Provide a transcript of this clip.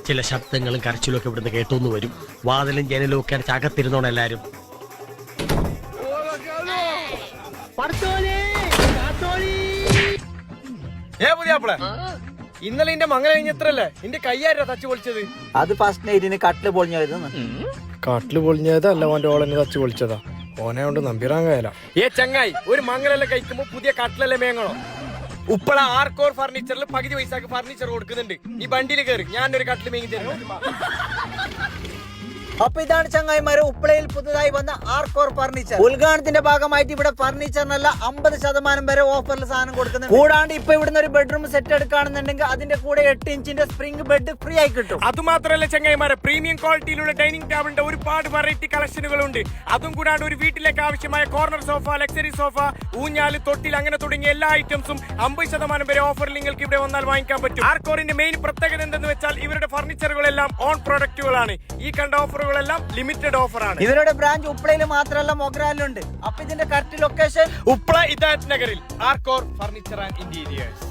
ചില ശബ്ദങ്ങളും കരച്ചിലും ഒക്കെ ഇവിടുന്ന് കേട്ടോന്ന് വരും. വാതിലും ജനലും ഒക്കെ അടച്ച് അകത്തിരുന്നോണം എല്ലാരും. ഇന്നലെ എന്റെ മംഗല കഴിഞ്ഞത്രല്ലേ എന്റെ കയ്യാരോ തച്ചു പൊളിച്ചത്? അത് ഫസ്റ്റ് നൈറ്റിന് കട്ടില് പൊളിഞ്ഞായിരുന്നു. കട്ടില് പൊളിഞ്ഞതല്ല, ഓന്റെ ഓളെന്നെ തച്ചു പൊളിച്ചതാ. ഓനെ കൊണ്ട് നമ്പിറാൻ കയല. ചങ്ങായി, ഒരു മംഗലെല്ലാം കഴിക്കുമ്പോ പുതിയ കട്ടിലെല്ലാം മേങ്ങണോ? ഉപ്പള ആർക്കോർ ഫർണിച്ചറിൽ പകുതി പൈസക്ക് ഫർണിച്ചർ കൊടുക്കുന്നുണ്ട്. ഈ വണ്ടിയിൽ കയറി ഞാനൊരു കട്ടില് മേങ്ങി തരും. അപ്പൊ ഇതാണ് ചങ്ങായിമാരെ ഉപ്പളയിൽ പുതുതായി വന്ന ആർക്കോർ ഫർണിച്ചർ. ഉദ്ഘാടനത്തിന്റെ ഭാഗമായിട്ട് ഇവിടെ ഫർണിച്ചറിനല്ല 50% വരെ ഓഫറിൽ സാധനം കൊടുക്കുന്നുണ്ട്. കൂടാണ്ട് ഇപ്പൊ ഇവിടുന്ന് ഒരു ബെഡ്റൂം സെറ്റ് എടുക്കുകയാണെന്നുണ്ടെങ്കിൽ അതിന്റെ കൂടെ 8 ഇഞ്ചിന്റെ സ്പ്രിംഗ് ബെഡ് ഫ്രീ ആയി കിട്ടും. അത് മാത്രമല്ല ചങ്ങായിമാരെ, പ്രീമിയം ക്വാളിറ്റിയിലുള്ള ഡൈനിങ് ടേബിളിന്റെ ഒരുപാട് വെറൈറ്റി കളക്ഷനുകളുണ്ട്. അതും കൂടാണ്ട് ഒരു വീട്ടിലേക്ക് ആവശ്യമായ കോർണർ സോഫ, ലക്സറി സോഫ, ഊഞ്ഞാല്, തൊട്ടിൽ അങ്ങനെ തുടങ്ങിയ എല്ലാ ഐറ്റംസും 50% വരെ ഓഫറിൽ നിങ്ങൾക്ക് ഇവിടെ വന്നാൽ വാങ്ങിക്കാൻ പറ്റും. ആർക്കോറിന്റെ മെയിൻ പ്രത്യേകത എന്തെന്ന് വെച്ചാൽ ഇവരുടെ ഫർണിച്ചറുകളെല്ലാം ഓൺ പ്രൊഡക്റ്റുകളാണ്. ഈ കണ്ട ഓഫറുകളെല്ലാം ലിമിറ്റഡ് ഓഫറാണ്. ഇവരുടെ ബ്രാഞ്ച് ഉപ്പളയിൽ മാത്രമല്ല മൊഗ്രാലിലുണ്ട്. അപ്പൊ ഇതിന്റെ കറക്റ്റ് ലൊക്കേഷൻ ഉപ്പള ഇതാറ്റ് നഗറിൽ ആർക്കോർ ഫർണിച്ചർ ആൻഡ് ഇന്റീരിയേഴ്സ്.